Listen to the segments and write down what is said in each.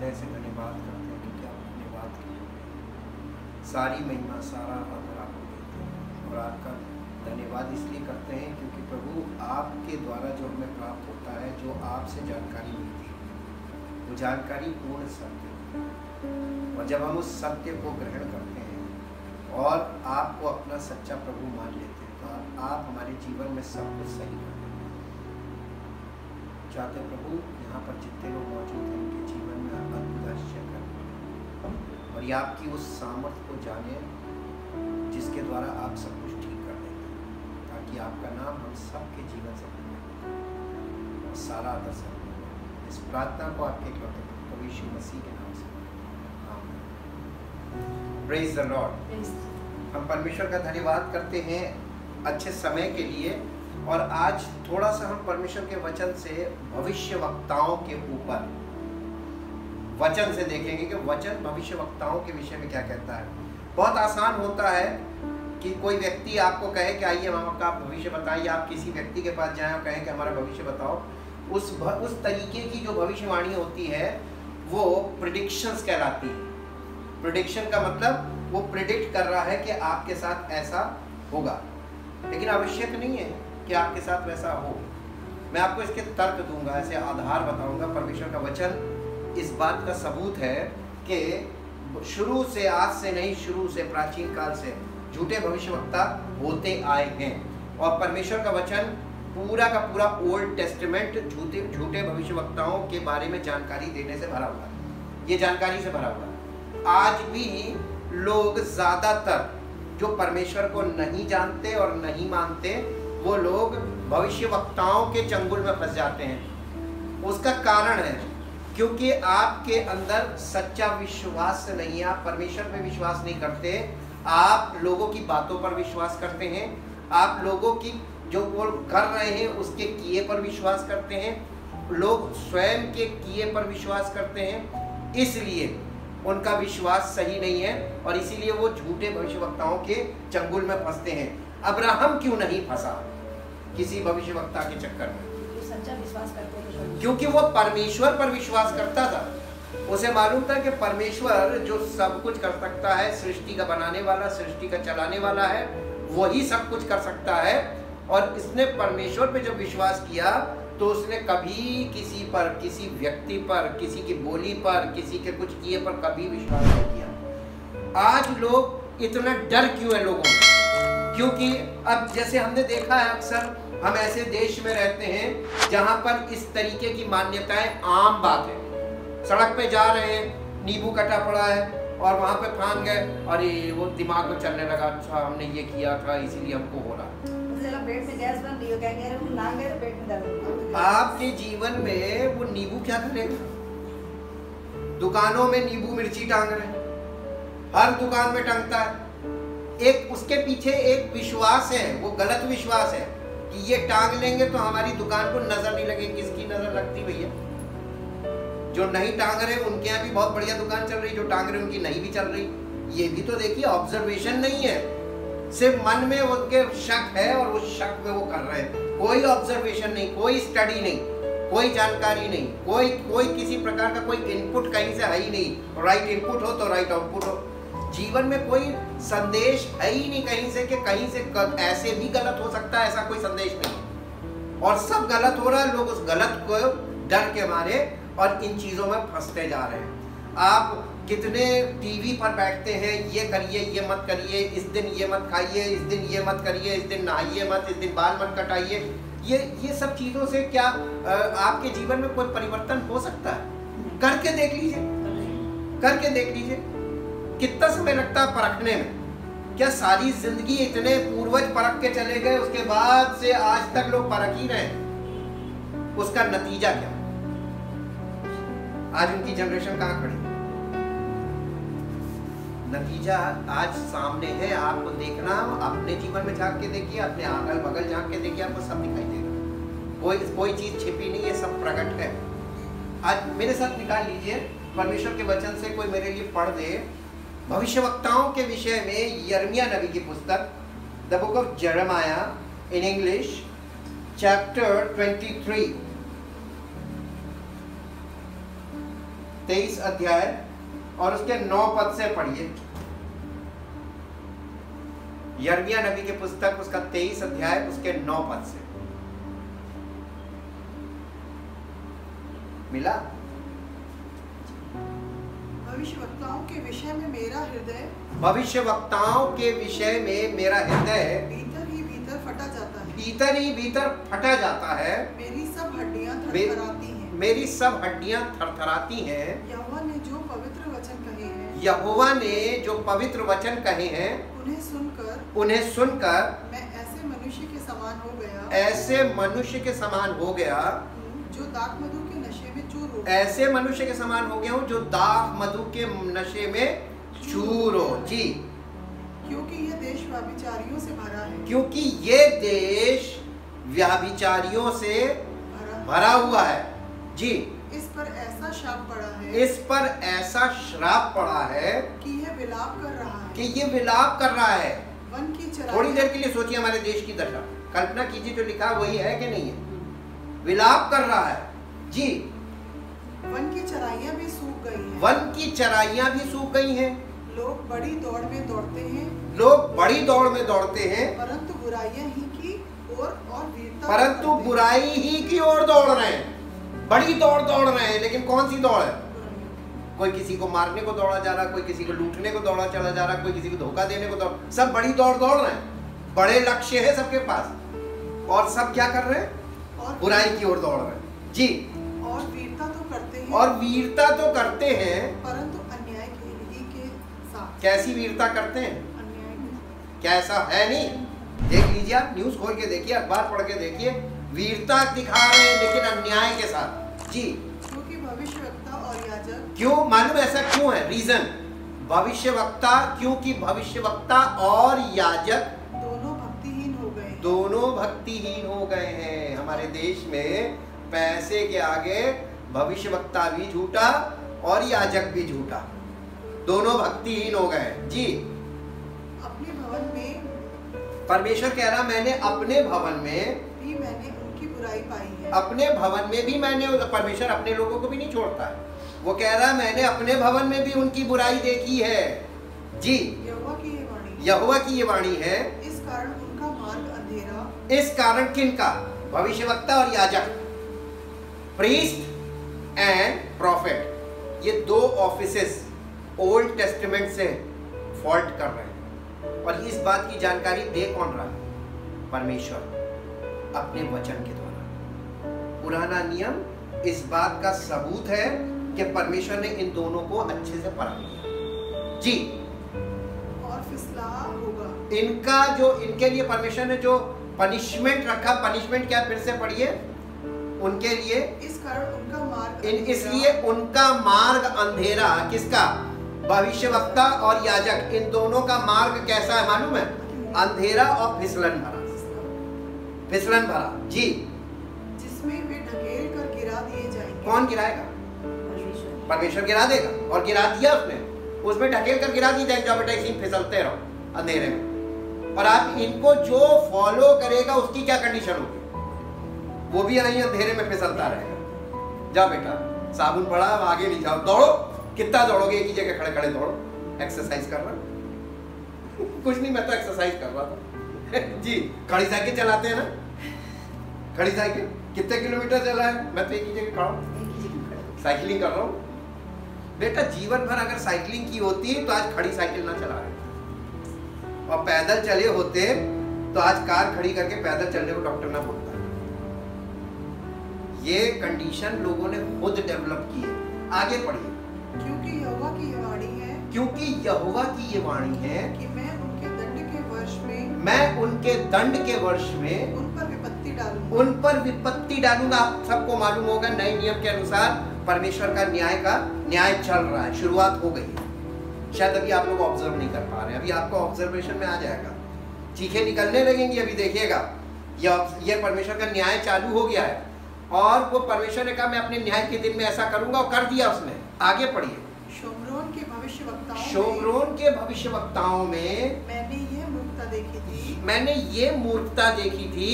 हृदय से धन्यवाद करते हैं क्योंकि आप अपने बात के सारी महिमा सारा आदर आपको देते हैं। और आपका धन्यवाद इसलिए करते हैं क्योंकि प्रभु आपके द्वारा जो हमें प्राप्त होता है, जो आपसे जानकारी मिलती है, वो जानकारी पूर्ण सत्य है। और जब हम उस सत्य को ग्रहण करते हैं और आपको अपना सच्चा प्रभु मान लेते हैं तो आप हमारे जीवन में सब कुछ सही कर देते हैं। चाहते प्रभु यहाँ पर जितने लोग मौजूद हैं उनके जीवन में आप अद्भुत आश्चर्य करें और ये आपकी उस सामर्थ्य को जाने जिसके द्वारा आप सब कुछ ठीक कर देते हैं, ताकि आपका नाम हम सबके जीवन से और सारा आदर से इस प्रार्थना को आपके प्रभु यीशु मसीह के नाम से आमीन। Praise the Lord. हम परमेश्वर का धन्यवाद करते हैं अच्छे समय के लिए। और आज थोड़ा सा हम परमेश्वर के वचन से भविष्यवक्ताओं के ऊपर वचन से देखेंगे कि वचन भविष्यवक्ताओं के विषय में क्या कहता है। बहुत आसान होता है कि कोई व्यक्ति आपको कहे कि आइए हम आपका भविष्य बताइए, आप किसी व्यक्ति के पास जाएं और कहें कि हमारा भविष्य बताओ। उस तरीके की जो भविष्यवाणी होती है वो प्रेडिक्शंस कहलाती है। प्रेडिक्शन का मतलब वो प्रेडिक्ट कर रहा है कि आपके साथ ऐसा होगा, लेकिन आवश्यक नहीं है कि आपके साथ वैसा हो। मैं आपको इसके तर्क दूंगा, ऐसे आधार बताऊंगा। परमेश्वर का वचन इस बात का सबूत है कि शुरू से, आज से नहीं, शुरू से, प्राचीन काल से झूठे भविष्यवक्ता होते आए हैं। और परमेश्वर का वचन पूरा का पूरा ओल्ड टेस्टामेंट झूठे भविष्यवक्ताओं के बारे में जानकारी देने से भरा हुआ है। ये जानकारी से भरा हुआ है। आज भी लोग ज़्यादातर जो परमेश्वर को नहीं जानते और नहीं मानते, वो लोग भविष्यवक्ताओं के चंगुल में फंस जाते हैं। उसका कारण है क्योंकि आपके अंदर सच्चा विश्वास नहीं है। आप परमेश्वर पे विश्वास नहीं करते, आप लोगों की बातों पर विश्वास करते हैं, आप लोगों की जो वो कर रहे हैं उसके किए पर विश्वास करते हैं, लोग स्वयं के किए पर विश्वास करते हैं, इसलिए उनका विश्वास सही नहीं है और इसीलिए वो झूठे भविष्यवक्ताओं के चंगुल में फंसते हैं। अब्राहम क्यों नहीं फंसा किसी भविष्यवक्ता के चक्कर में? सच्चा विश्वास करते हैं, क्योंकि वो परमेश्वर पर विश्वास करता था। उसे मालूम था कि परमेश्वर जो सब कुछ कर सकता है, सृष्टि का बनाने वाला, सृष्टि का चलाने वाला है, वही सब कुछ कर सकता है। और इसने परमेश्वर पे जब विश्वास किया तो उसने कभी किसी पर, किसी व्यक्ति पर, किसी की बोली पर, किसी के कुछ किए पर कभी विश्वास नहीं किया। आज लोग इतना डर क्यों है लोगों में? क्योंकि अब जैसे हमने देखा है अक्सर हम ऐसे देश में रहते हैं जहाँ पर इस तरीके की मान्यताएं आम बात है। सड़क पे जा रहे हैं, नींबू कटा पड़ा है और वहाँ पे फान गए, अरे वो दिमाग में चलने लगा, अच्छा हमने ये किया था इसीलिए हमको हो रहा। पेट में गैस बन रही हो, कहेंगे अरे वो नाक गए तो पेट में दर्द। आपके जीवन में वो नींबू क्या करेगा? दुकानों में नींबू मिर्ची टांग रहे हैं, हर दुकान में टंगता है। एक उसके पीछे एक विश्वास है, वो गलत विश्वास है कि ये टांग लेंगे तो हमारी दुकान को नजर नहीं लगेगी। किसकी नजर लगती भैया? जो नहीं टांग रहे उनके यहाँ भी बहुत बढ़िया दुकान चल रही, जो टांग रहे उनकी नहीं भी चल रही। ये भी तो देखिए ऑब्जर्वेशन नहीं है, सिर्फ मन में उनके शक है और उस शक में वो कर रहे हैं। कोई ऑब्जर्वेशन नहीं, कोई स्टडी नहीं, कोई जानकारी नहीं, कोई किसी प्रकार का कोई इनपुट कहीं से है ही नहीं। राइट इनपुट हो तो राइट आउटपुट हो। जीवन में कोई संदेश है ही नहीं कहीं से कि कहीं से ऐसे भी गलत हो सकता है, ऐसा कोई संदेश नहीं। और सब गलत हो रहा है, लोग उस गलत को डर के मारे और इन चीज़ों में फंसते जा रहे हैं। आप कितने टीवी पर बैठते हैं, ये करिए, ये मत करिए, इस दिन ये मत खाइए, इस दिन ये मत करिए, इस दिन नहाइए मत, इस दिन बाल मत कटाइए। ये सब चीज़ों से क्या आपके जीवन में कोई परिवर्तन हो सकता है? करके देख लीजिए, करके देख लीजिए। कितना समय लगता है परखने में? क्या सारी जिंदगी इतने पूर्वज परख के चले गए, उसके बाद से आज तक लोग परख ही रहे? उसका नतीजा क्या? आज उनकी जनरेशन कहाँ खड़ी? नतीजा आज सामने है, आपको देखना, अपने जीवन में झांक के देखिए, अपने अगल बगल झांक के देखिए, आपको सब दिखाई देगा। कोई चीज छिपी नहीं है, सब प्रकट है। आज मेरे साथ निकाल लीजिए, परमेश्वर के वचन से कोई मेरे लिए पढ़ दे भविष्यवक्ताओं के विषय में यिर्मयाह नबी की पुस्तक, the book of Jeremiah in English, chapter 23। 23 अध्याय और उसके 9 पद से पढ़िए। यिर्मयाह नबी की पुस्तक उसका 23 अध्याय उसके 9 पद से। मिला? भविष्यवक्ताओं के विषय में मेरा हृदय, भविष्यवक्ताओं के विषय में मेरा हृदय भीतर ही भीतर फटा जाता है। भीतर ही भीतर फटा जाता है। मेरी सब हड्डियां थरथराती हैं। मेरी सब हड्डियां थरथराती हैं। यहोवा ने जो पवित्र वचन कहे हैं, यहोवा ने जो पवित्र वचन कहे हैं, उन्हें सुनकर मैं ऐसे मनुष्य के समान हो गया, ऐसे मनुष्य के समान हो गया जो दाख मधु के नशे में चूर हो। ऐसे मनुष्य के समान हो गया हूँ जो दाख मधु के नशे में चूर हो। जी, क्योंकि यह देश व्यभिचारियों से भरा है। क्योंकि ये देश व्यभिचारियों से भरा हुआ है। जी, इस पर ऐसा शाप पड़ा है, इस पर ऐसा श्राप पड़ा है कि यह विलाप कर रहा है, कि ये विलाप कर रहा है। वन की चराइयां, थोड़ी देर के लिए सोचिए हमारे देश की दशा, कल्पना कीजिए जो लिखा वही है कि नहीं है। विलाप कर रहा है। जी, वन की चराइयां भी सूख गई हैं। वन की चराइयां भी सूख गई हैं। लोग बड़ी दौड़ में दौड़ते हैं, लोग बड़ी दौड़ में दौड़ते हैं, परंतु बुराइयां ही की और वीरता, परंतु बुराई ही की ओर दौड़ रहे हैं। बड़ी दौड़ दौड़ रहे हैं, लेकिन कौन सी दौड़ है? कोई किसी को मारने को दौड़ा जा रहा, कोई किसी को लूटने को दौड़ा चला जा रहा, कोई किसी को धोखा देने को दौड़, सब बड़ी दौड़ दौड़ रहे हैं। बड़े लक्ष्य है सबके पास, और सब क्या कर रहे हैं? और बुराई की ओर दौड़ रहे हैं। जी, और वीरता तो करते हैं, और वीरता तो करते हैं, परंतु अन्याय के साथ। कैसी वीरता करते हैं? अन्याय के क्या ऐसा है? नहीं, देख लीजिए, आप न्यूज खोल के देखिए, अखबार पढ़ के देखिए, वीरता दिखा रहे हैं लेकिन अन्याय के साथ। जी, क्योंकि भविष्यवक्ता और याजक, क्यों मालूम ऐसा क्यों है? रीजन, भविष्यवक्ता, क्योंकि भविष्यवक्ता और याजक दोनों भक्तिहीन हो गए हैं। दोनों भक्तिहीन हो गए हैं। हमारे देश में पैसे के आगे भविष्यवक्ता भी झूठा और याजक भी झूठा, दोनों भक्तिहीन हो गए। जी, अपने भवन में, परमेश्वर कह रहा मैंने अपने भवन में भी मैंने उनकी बुराई पाई है। अपने भवन में भी मैंने, परमेश्वर अपने लोगों को भी नहीं छोड़ता है। वो कह रहा है मैंने अपने भवन में भी उनकी बुराई देखी है। जी, यहोवा की ये वाणी, यहोवा की ये वाणी है। इस कारण उनका मार्ग अंधेरा, इस कारण किनका? भविष्यवक्ता और याजक, प्रीस्ट एंड प्रॉफिट, ये दो ऑफिसेस ओल्ड टेस्टामेंट से फॉल्ट कर रहे हैं। और इस बात की जानकारी दे कौन रहा है? परमेश्वर अपने वचन के द्वारा। पुराना नियम इस बात का सबूत है कि परमेश्वर ने इन दोनों को अच्छे से परख लिया। जी, और फिसला होगा। इनका जो, इनके लिए परमेश्वर ने जो पनिशमेंट रखा, पनिशमेंट क्या? फिर से पढ़िए। उनके लिए, इस कारण उनका मार्ग, इसलिए उनका मार्ग अंधेरा। किसका? भविष्यवक्ता और याजक, इन दोनों का मार्ग कैसा है मालूम है? अंधेरा और फिसलन भरा, फिसलन भरा। जी, जिसमें वे ढकेल कर गिरा दिए जाएंगे। कौन गिराएगा? परमेश्वर गिरा देगा, और गिरा दिया उसने, उसमें ढकेल कर गिरा दी जाएगी। जाओ बेटा इसी फिसलते रहो अंधेरे में। और आप इनको जो फॉलो करेगा उसकी क्या कंडीशन होगी? वो भी यहीं अंधेरे में फिसलता रहेगा। जाओ बेटा, साबुन पड़ा, आगे नहीं जाओ, दौड़ो। कितना दौड़ोगे? एक ही जगह खड़े खड़े दौड़ो। एक्सरसाइज कर रहा कुछ नहीं, मैं तो एक्सरसाइज कर रहा था। जी, खड़ी साइकिल चलाते हैं ना, खड़ी साइकिल कितने किलोमीटर चला है? मैं तो एक ही जगह खड़ा हूँ, साइकिलिंग कर रहा हूँ। बेटा, जीवन भर अगर साइकिलिंग की होती तो आज खड़ी साइकिल ना चला रहे, और पैदल चले होते तो आज कार खड़ी करके पैदल चलने को डॉक्टर ना बोलता। ये कंडीशन लोगों ने खुद डेवलप की है। आगे पढ़िए। क्योंकि यहोवा की ये वाणी है, क्योंकि यहोवा की ये वाणी है कि मैं उनके दंड के वर्ष में, मैं उनके दंड के वर्ष में उन पर विपत्ति डालूंगा। उन पर विपत्ति डालूंगा। आप सबको मालूम होगा नए नियम के अनुसार परमेश्वर का न्याय चल रहा है, शुरुआत हो गई है। शायद अभी आप लोग ऑब्जर्व नहीं कर पा रहे हैं, अभी आपको ऑब्जर्वेशन में आ जाएगा, चीखें निकलने लगेंगी। अभी देखिएगा, ये परमेश्वर का न्याय चालू हो गया है। और वो परमेश्वर ने कहा मैं अपने न्याय के दिन में ऐसा करूंगा, और कर दिया उसने। आगे पढ़िए। शोमरोन के भविष्यवक्ताओं में मैंने ये मूर्खता देखी थी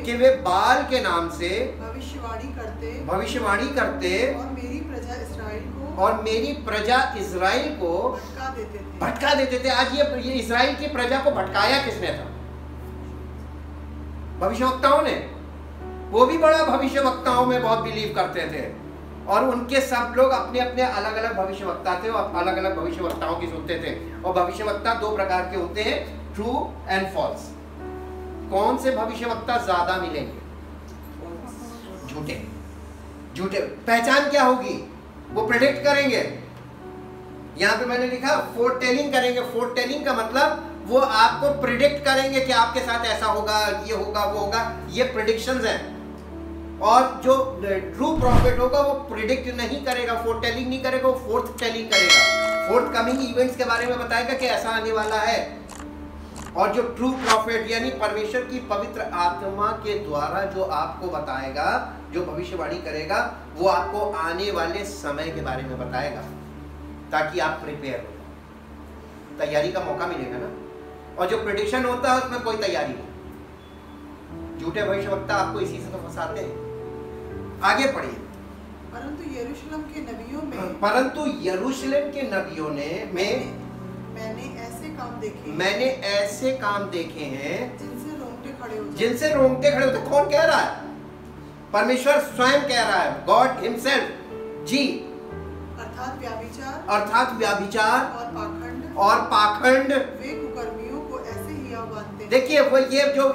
कि वे बाल के नाम से भविष्यवाणी करते और मेरी प्रजा इस्राएल को भटका देते थे। आज ये इस्राएल की प्रजा को भटकाया किसने था? भविष्यवक्ताओं ने। वो भी बड़ा भविष्यवक्ताओं में बहुत बिलीव करते थे और उनके सब लोग अपने अपने अलग अलग भविष्यवक्ता थे और अलग अलग भविष्यवक्ताओं की सुनते थे। और भविष्यवक्ता दो प्रकार के होते हैं, ट्रू एंड फॉल्स। कौन से भविष्यवक्ता ज्यादा मिलेंगे? झूठे। पहचान क्या होगी? वो प्रेडिक्ट करेंगे। यहां पे मैंने लिखा फोरटेलिंग करेंगे। फोरटेलिंग का मतलब वो आपको प्रिडिक्ट करेंगे कि आपके साथ ऐसा होगा, ये होगा, वो होगा। ये प्रिडिक्शंस हैं। और जो ट्रू प्रॉफिट होगा वो प्रिडिक्ट नहीं करेगा, फोरटेलिंग नहीं करेगा, वो फोर्थ टेलिंग करेगा। फोर्थ कमिंग इवेंट्स के बारे में बताएगा कि ऐसा आने वाला है। और जो ट्रू प्रॉफिट यानी परमेश्वर की पवित्र आत्मा के द्वारा जो आपको बताएगा, जो भविष्यवाणी करेगा, वो आपको आने वाले समय के बारे में बताएगा ताकि आप प्रिपेयर हो, तैयारी का मौका मिलेगा ना। और जो प्रेडिक्शन होता है उसमें कोई तैयारी नहीं। झूठे भविष्यवक्ता आपको इसी से तो फंसाते हैं। आगे पढ़िए। परंतु यरूशलेम के नबियों ने मैंने ऐसे काम देखे हैं जिनसे रोंगटे खड़े होते। कौन कह रहा है? परमेश्वर स्वयं कह रहा है, गॉड हिमसेल्फ जी। अर्थात व्यभिचार और पाखंड। वे कुकर्मियों को ऐसे हियाव बांधते। देखिए वो ये जो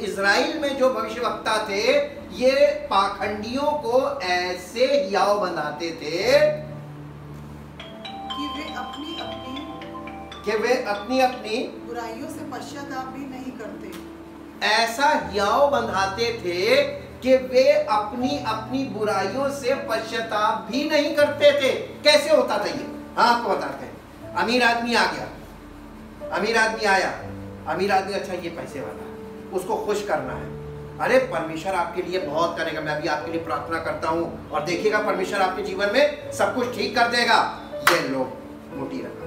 इजराइल में जो भविष्यवक्ता थे, ये पाखंडियों को ऐसे हियाव बनाते थे कि वे अपनी अपनी बुराइयों से पश्चाताप भी नहीं करते। ऐसा हियाव बंधाते थे कि वे अपनी अपनी बुराइयों से पश्चाताप भी नहीं करते थे। कैसे होता था ये? हाँ, आपको बताते हैं। अमीर आदमी आ गया, अमीर आदमी आया, अमीर आदमी अच्छा ये पैसे वाला है, उसको खुश करना है। अरे परमेश्वर आपके लिए बहुत करेगा, मैं अभी आपके लिए प्रार्थना करता हूँ और देखिएगा परमेश्वर आपके जीवन में सब कुछ ठीक कर देगा। ये लो मोटी रकम,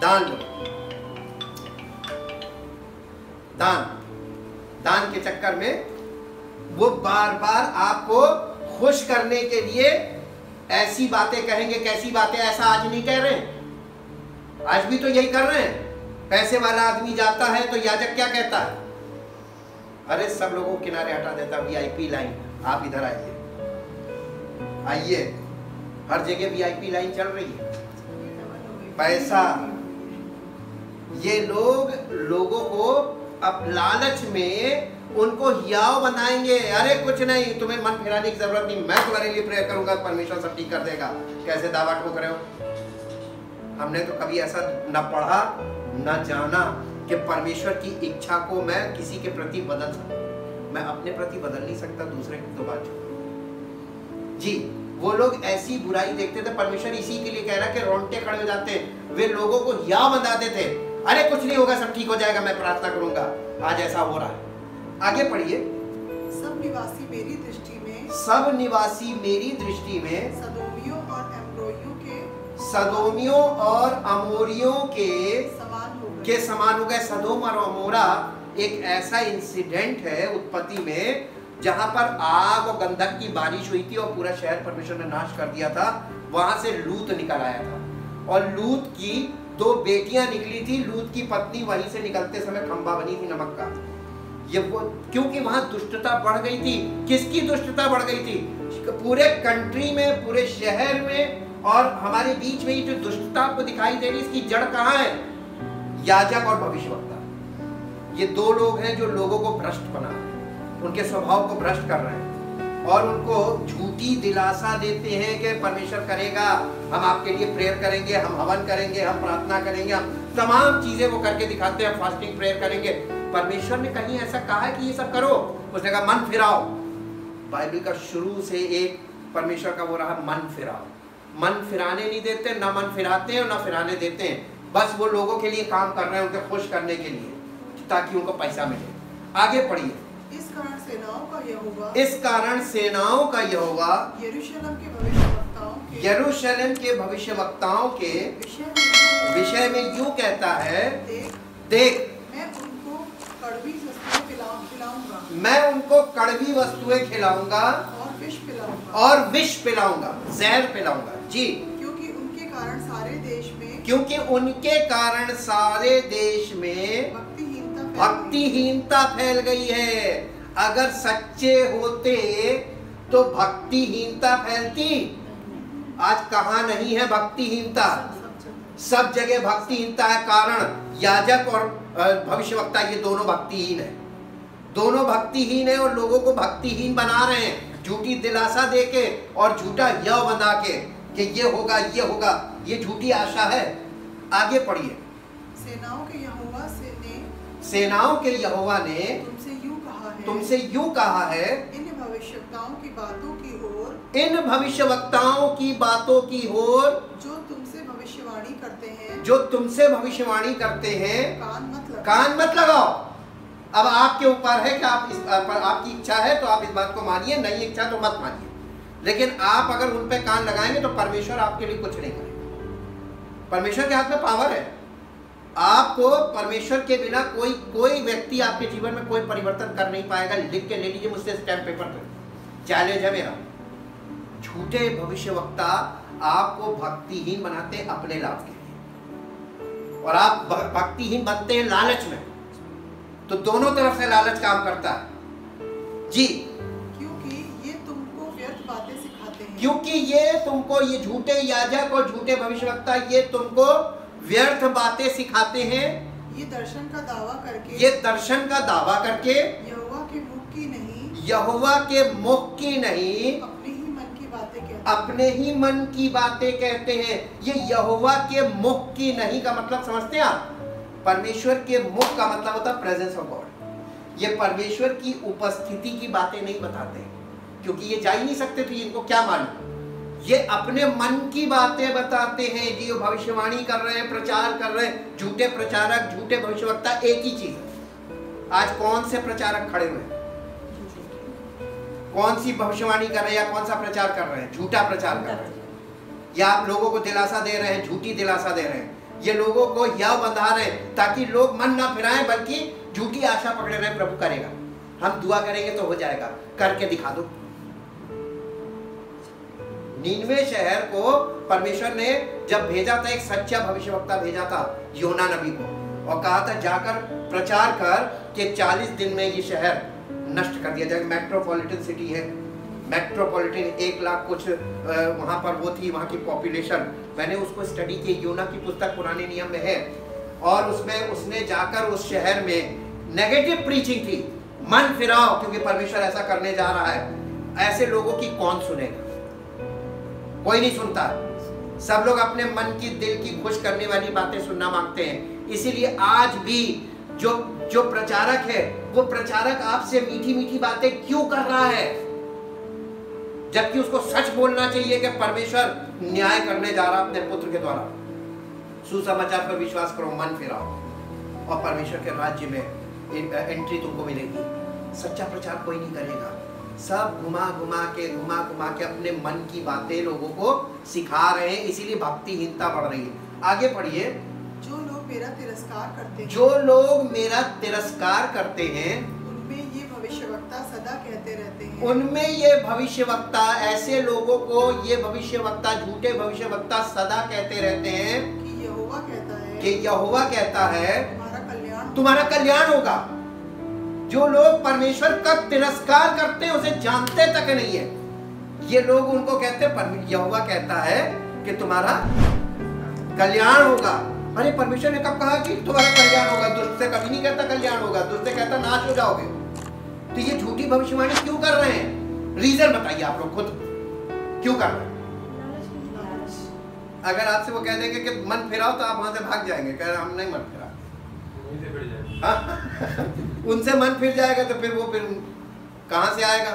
दान लो। दान के चक्कर में वो बार बार आपको खुश करने के लिए ऐसी बातें कहेंगे। कैसी बातें? ऐसा आज नहीं कह रहे हैं, आज भी तो यही कर रहे हैं। पैसे वाला आदमी जाता है तो याजक क्या कहता है? अरे सब लोगों को किनारे हटा देता, वीआईपी लाइन, आप इधर आइए। हर जगह वीआईपी लाइन चल रही है। पैसा, ये लोगों को अब लालच में उनको हियाव बनाएंगे। अरे कुछ नहीं, तुम्हें मन फिराने की जरूरत नहीं, मैं तुम्हारे लिए प्रेयर करूंगा, परमेश्वर सब ठीक कर देगा। कैसे दावा ठोक रहे हो? हमने तो कभी ऐसा न पढ़ा न जाना कि परमेश्वर की इच्छा को मैं किसी के प्रति बदल सकता। मैं अपने प्रति बदल नहीं सकता, दूसरे की तो बात जी। वो लोग ऐसी बुराई देखते थे। परमेश्वर इसी के लिए कह रहा है कि रोंगटे खड़े हो जाते। वे लोगों को हियाव बनाते थे। अरे कुछ नहीं होगा, सब ठीक हो जाएगा, मैं प्रार्थना करूंगा। आज ऐसा हो रहा है। आगे पढ़िए। सब निवासी मेरी दृष्टि में सदोमियों और अमोरियों के समान हो गए। सदोम और अमोरा एक ऐसा इंसिडेंट है उत्पत्ति में जहां पर आग और गंधक की बारिश हुई थी और पूरा शहर परमेश्वर ने नाश कर दिया था। वहां से लूत निकल आया था और लूत की 2 बेटियां निकली थी। लूत की पत्नी वहीं से निकलते समय खंबा बनी थी नमक का। ये वो क्योंकि वहां दुष्टता बढ़ गई थी। किसकी दुष्टता बढ़ गई थी? पूरे कंट्री में, पूरे शहर में और हमारे बीच में ये जो दुष्टता आपको दिखाई दे रही है, इसकी जड़ कहाँ है? याजक और भविष्यवक्ता। ये 2 लोग हैं जो लोगों को भ्रष्ट बना रहे हैं, उनके स्वभाव को भ्रष्ट कर रहे हैं और उनको झूठी दिलासा देते हैं कि परमेश्वर करेगा, हम आपके लिए प्रेयर करेंगे, हम हवन करेंगे, हम प्रार्थना करेंगे, हम तमाम चीजें वो करके दिखाते हैं, फास्टिंग प्रेयर करेंगे। परमेश्वर ने कहीं ऐसा कहा है कि ये सब करो? उसने कहा मन फिराओ। बाइबल का शुरू से एक परमेश्वर का वो रहा, मन फिराओ। मन फिराने नहीं देते, ना मन फिराते हैं और ना फिराने देते हैं। बस वो लोगों के लिए काम कर रहे हैं, उनको खुश करने के लिए, ताकि उनको पैसा मिले। आगे पढ़िए। इस कारण सेनाओं का यहोवा, इस कारण सेनाओं का यहोवा यरूशलेम के भविष्यवक्ताओं के यरूशलेम के भविष्यवक्ताओं के विषय में यूं कहता है, देख मैं उनको कड़वी वस्तुएं खिलाऊंगा, मैं उनको कड़वी वस्तुएं खिलाऊंगा और विष पिलाऊंगा, जहर पिलाऊंगा जी, क्योंकि उनके कारण सारे देश में भक्तिहीनता फैल गई है। अगर सच्चे होते तो भक्तिहीनता फैलती। आज कहाँ नहीं है भक्तिहीनता, सब जगह भक्तिहीनता है। कारण याजक और भविष्यवक्ता ये दोनों भक्तिहीन है, दोनों भक्तिहीन है और लोगों को भक्तिहीन बना रहे हैं, झूठी दिलासा देके और झूठा यव बना के कि ये होगा ये होगा, ये झूठी आशा है। आगे पढ़िए। सेनाओं के यहोवा ने तुमसे यूं कहा है, इन भविष्यवक्ताओं की बातों की ओर, इन भविष्यवक्ताओं की बातों की ओर जो तुमसे भविष्यवाणी करते हैं, कान मत लगाओ। अब आपके ऊपर है कि आप आपकी इच्छा है तो आप इस बात को मानिए, नहीं इच्छा तो मत मानिए। लेकिन आप अगर उन पे कान लगाएंगे तो परमेश्वर आपके लिए कुछ नहीं करेगा। परमेश्वर के हाथ में पावर है। आपको परमेश्वर के बिना कोई व्यक्ति आपके जीवन में कोई परिवर्तन कर नहीं पाएगा। लिख के ले लीजिए मुझसे स्टैम्प पेपर पे, चैलेंज है मेरा। झूठे भविष्यवक्ता आपको भक्तिहीन बनाते हैं अपने लाभ के लिए, और आप भक्तिहीन बनते हैं लालच में। तो दोनों तरफ से लालच काम करता है जी, क्योंकि ये तुमको व्यर्थ बातें सिखाते हैं, क्योंकि ये झूठे याजक और झूठे भविष्यवक्ता ये तुमको व्यर्थ बातें सिखाते हैं। ये दर्शन का दावा करके यहोवा के मुख की नहीं अपने ही मन की बातें कहते हैं। ये यहोवा के मुख की नहीं का मतलब समझते हैं आप? परमेश्वर के मुख का मतलब होता है प्रेजेंस ऑफ गॉड। ये परमेश्वर की उपस्थिति की बातें नहीं बताते, क्योंकि ये जा ही नहीं सकते, तो इनको क्या मालूम। ये अपने मन की बातें बताते हैं जी। भविष्यवाणी कर रहे हैं, प्रचार कर रहे हैं। झूठे प्रचारक, झूठे भविष्यवक्ता एक ही चीज है। आज कौन से प्रचारक खड़े हुए हैं, कौन सी भविष्यवाणी कर रहे हैं या कौन सा प्रचार कर रहे हैं? झूठा प्रचार कर रहे हैं, या आप लोगों को दिलासा दे रहे हैं, झूठी दिलासा दे रहे हैं। ये लोगों को यह बंधा रहे हैं ताकि लोग मन ना फिराएं, बल्कि झूठी आशा पकड़े रहे, प्रभु करेगा, हम दुआ करेंगे तो हो जाएगा, करके दिखा दो। नीनवे शहर को परमेश्वर ने जब भेजा था, एक सच्चा भविष्यवक्ता भेजा था योना नबी को, और कहा था जाकर प्रचार कर कि 40 दिन में ये शहर नष्ट कर दिया जाएगा। मेट्रोपॉलिटन सिटी है, मेट्रोपॉलिटन 1 लाख कुछ वहां पर वो थी, वहां की पॉपुलेशन। मैंने उसको स्टडी की, योना की पुस्तक पुराने नियम में है, और उसमें उसने जाकर उस शहर में नेगेटिव प्रीचिंग थी, मन फिराओ क्योंकि परमेश्वर ऐसा करने जा रहा है। ऐसे लोगों की कौन सुनेगा? कोई नहीं सुनता। सब लोग अपने मन की, दिल की खुश करने वाली बातें सुनना मांगते हैं। इसीलिए आज भी जो प्रचारक है, वो प्रचारक आपसे मीठी मीठी बातें क्यों कर रहा है, जबकि उसको सच बोलना चाहिए कि परमेश्वर न्याय करने जा रहा अपने पुत्र के द्वारा। सुसमाचार पर विश्वास करो, मन फिराओ, और परमेश्वर के राज्य में एंट्री तुमको मिलेगी। सच्चा प्रचार कोई नहीं करेगा। सब घुमा घुमा के अपने मन की बातें लोगों को सिखा रहे हैं, इसीलिए भक्तिहीनता बढ़ रही है। आगे पढ़िए। जो लोग मेरा तिरस्कार करते हैं, उनमें ये भविष्यवक्ता सदा कहते रहते हैं, उनमें ये भविष्यवक्ता, ऐसे लोगों को ये भविष्यवक्ता, झूठे भविष्यवक्ता सदा कहते रहते हैं कि यहोवा कहता है तुम्हारा कल्याण होगा। जो लोग परमेश्वर का तिरस्कार करते हैं उसे जानते तक नहीं है। ये लोग उनको कहते हैं यहोवा कहता है कि तुम्हारा कल्याण होगा। अरे परमेश्वर ने कब कहा कि तुम्हारा कल्याण होगा? दुष्ट से कभी नहीं कहता कल्याण होगा, दुष्ट से कहता नाश हो जाओगे। तो ये झूठी भविष्यवाणी क्यों कर रहे हैं? रीजन बताइए आप लोग खुद, क्यों कर रहे हैं? अगर आपसे वो कह देंगे कि मन फिराओ तो आप वहां से भाग जाएंगे, कह रहे हम नहीं मन फिरा। उनसे मन फिर जाएगा तो फिर वो कहां से आएगा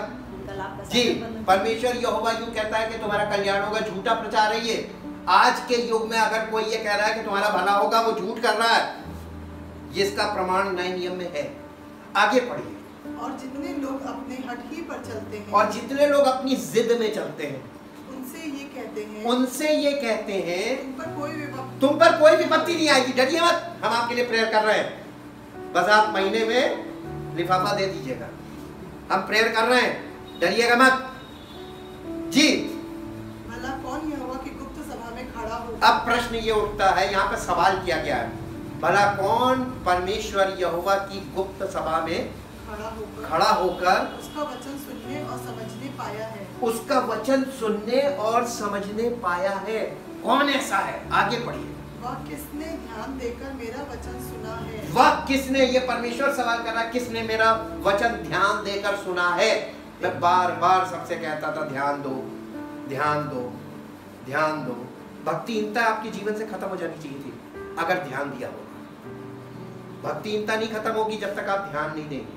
जी? परमेश्वर यहोवा यूं कहता है कि तुम्हारा कल्याण होगा। झूठा प्रचार है ये। आज के युग में अगर कोई ये कह रहा है कि तुम्हारा भला होगा, वो झूठ कर रहा है। ये इसका प्रमाण नए नियम में है। आगे पढ़िए। और जितने लोग अपने हट ही पर चलते हैं, और जितने लोग अपनी जिद में चलते हैं, उनसे ये कहते हैं तुम पर कोई विपत्ति नहीं आएगी, डरिए मत, हम आपके लिए प्रेयर कर रहे हैं। बस आप महीने में लिफाफा दे दीजिएगा, हम प्रेयर कर रहे हैं, डरिएगा मत जी। भला कौन यहोवा की गुप्त सभा में खड़ा हो? अब प्रश्न ये उठता है, यहाँ पर सवाल किया गया है, भला कौन परमेश्वर यहोवा की गुप्त सभा में खड़ा होकर उसका वचन सुनने और समझने पाया है? उसका वचन सुनने और समझने पाया है। कौन ऐसा है? आगे पढ़िए। वह किसने ध्यान देकर मेरा वचन सुना है? वह किसने, ये परमेश्वर सवाल कर रहा है, किसने मेरा वचन ध्यान देकर सुना है? मैं बार बार सबसे कहता था ध्यान दो, ध्यान दो, ध्यान दो। भक्तिहीनता आपके जीवन से खत्म हो जानी चाहिए थी अगर ध्यान दिया होगा। भक्तिहीनता नहीं खत्म होगी जब तक आप ध्यान नहीं देंगे।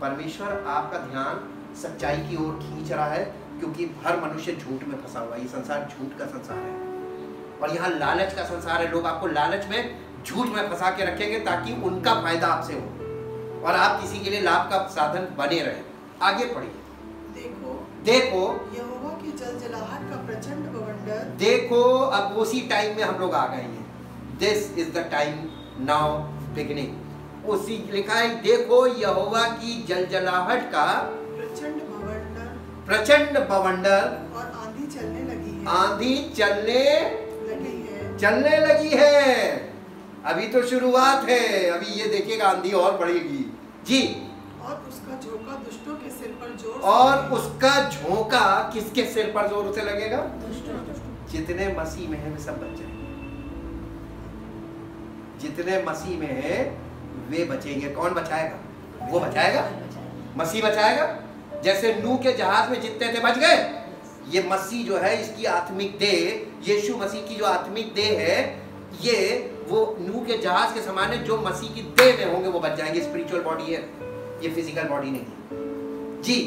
परमेश्वर आपका ध्यान सच्चाई की ओर खींच रहा है, क्योंकि हर मनुष्य झूठ में फंसा हुआ है। ये संसार झूठ का संसार है और यहाँ लालच का संसार है। लोग आपको लालच में, झूठ में फंसा के रखेंगे ताकि उनका फायदा आपसे हो और आप किसी के लिए लाभ का साधन बने रहे। आगे पढ़िए। देखो यहोवा की जलजलाहट का प्रचंड बवंडर। देखो अब उसी टाइम में हम लोग आ गए हैं। This is the time now beginning. उसी लिखा है, देखो यहोवा की जलजलाहट का प्रचंड बवंडर और आंधी चलने लगी है। आंधी चलने लगी है। अभी तो शुरुआत है, अभी ये देखिएगा आंधी और बढ़ेगी जी। और उसका झोंका दुष्टों के सिर पर जोर से, और उसका झोंका किसके सिर पर जोर से लगेगा? जितने मसीह में हैं वे सब बच जाएंगे। जितने मसीह में हैं वे बचेंगे। कौन बचाएगा? वो बचाएगा, मसीह बचाएगा। जैसे नूह के जहाज में जितने थे बच गए, ये मसीह जो है, इसकी आत्मिक देह, यीशु मसीह की जो आत्मिक देह है, ये वो नूह के जहाज के समान है। जो मसीह की देह में होंगे वो बच जाएंगे। स्पिरिचुअल बॉडी है, ये फिजिकल बॉडी नहीं है जी।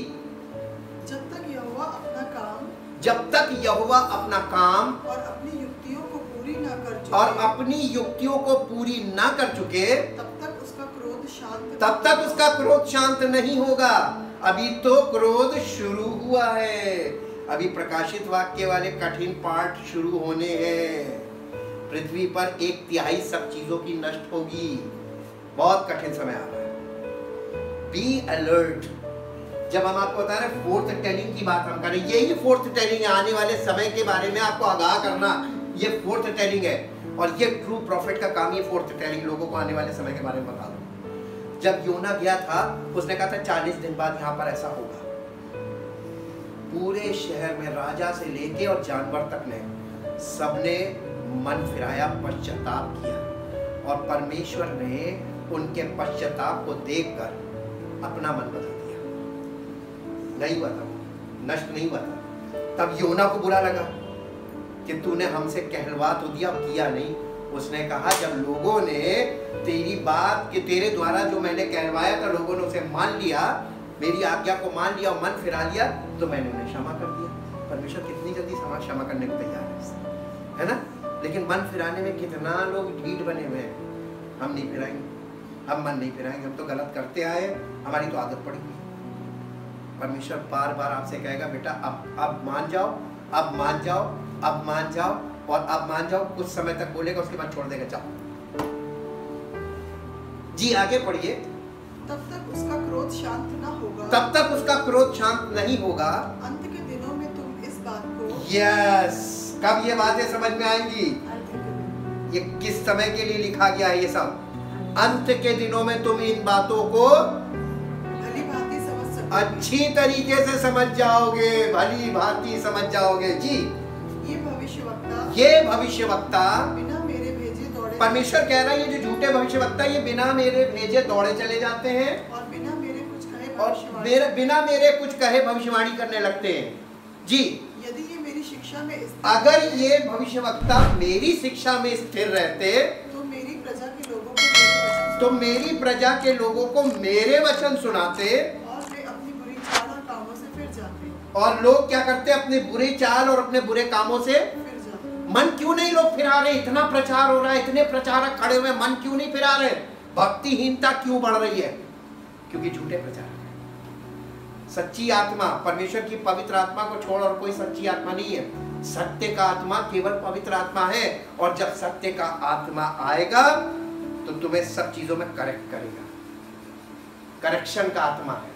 जब तक यहोवा अपना काम, जब तक यहोवा अपना काम और अपनी युक्तियों को पूरी ना कर चुके, और अपनी युक्तियों को पूरी ना कर चुके, तब तक उसका क्रोध शांत नहीं होगा। अभी तो क्रोध शुरू हुआ है। अभी प्रकाशित वाक्य वाले कठिन पाठ शुरू होने हैं। पृथ्वी पर 1/3 सब चीजों की नष्ट होगी। बहुत कठिन समय आ रहा है। Be alert. जब हम आपको बता रहे हैं फोर्थ टेलिंग की बात हम करें, यही फोर्थ टेलिंग है। आने वाले समय के बारे में आपको आगाह करना, ये फोर्थ टेलिंग है। और ये ट्रू प्रॉफिट का काम, ये फोर्थ टेलिंग, लोगों को आने वाले समय के बारे में बता दो। जब योना गया था, उसने कहा था 40 दिन बाद यहाँ पर ऐसा होगा। पूरे शहर में राजा से लेके और जानवर तक ने सबने मन फिराया, पश्चाताप किया और परमेश्वर ने उनके पश्चाताप को देखकर अपना मन बदल दिया। नहीं हुआ था, नष्ट नहीं हुआ था। तब योना को बुरा लगा कि तूने हमसे कहलवा तो दिया, किया नहीं। उसने कहा जब लोगों ने तेरी बात के तेरे द्वारा जो मैंने कहलवाया था, लोगों ने उसे मान लिया, मेरी आज्ञा को मान लिया और मन फिरा लिया, तो मैंने उन्हें क्षमा कर दिया। परमेश्वर कितनी जल्दी क्षमा करने को तैयार है ना। लेकिन मन फिराने में कितना लोग ढीठ बने हुए हैं। हम नहीं फिराएंगे, हम मन नहीं फिराएंगे, हम तो गलत करते आए, हमारी तो आदत पड़ी हुई। परमेश्वर बार बार आपसे कहेगा बेटा अब मान जाओ, अब मान जाओ, अब मान जाओ और अब मान जाओ। कुछ समय तक बोलेगा, उसके बाद छोड़ देगा, जाओ जी। आगे पढ़िए। तब तक उसका क्रोध शांत ना होगा। तब तक उसका क्रोध शांत नहीं होगा। अंत के दिनों में तुम इस बात को, यस, कब ये बातें समझ में आएंगी? ये किस समय के लिए लिखा गया है ये सब? अंत के दिनों में तुम इन बातों को भली भांति समझ सकते, अच्छी तरीके से समझ जाओगे, भली भांति समझ जाओगे जी। ये भविष्यवक्ता बिना मेरे भेजे दौड़े, परमेश्वर कह रहा है ये जो झूठे भविष्यवक्ता, ये बिना मेरे भेजे दौड़े चले जाते हैं और बिना मेरे कुछ कहे भविष्यवाणी करने लगते हैं जी। यदि ये मेरी शिक्षा में, अगर ये भविष्यवक्ता मेरी शिक्षा में स्थिर रहते, तो मेरी प्रजा के लोगों को मेरे वचन सुनाते और वे अपनी बुरी चाल और कामों से फिर जाते। और लोग क्या करते? अपने बुरी चाल और अपने बुरे कामों से मन क्यों नहीं लोग फिरा रहे? इतना प्रचार हो रहा है, इतने प्रचारक खड़े हुए, मन क्यों नहीं फिरा रहे? भक्तिहीनता क्यों बढ़ रही है? क्योंकि झूठे प्रचारक हैं। सच्ची आत्मा, परमेश्वर की पवित्र आत्मा को छोड़ और कोई सच्ची आत्मा नहीं है। सत्य का आत्मा केवल पवित्र आत्मा है, और जब सत्य का आत्मा आएगा तो तुम्हें सब चीजों में करेक्ट करेगा। करेक्शन का आत्मा है।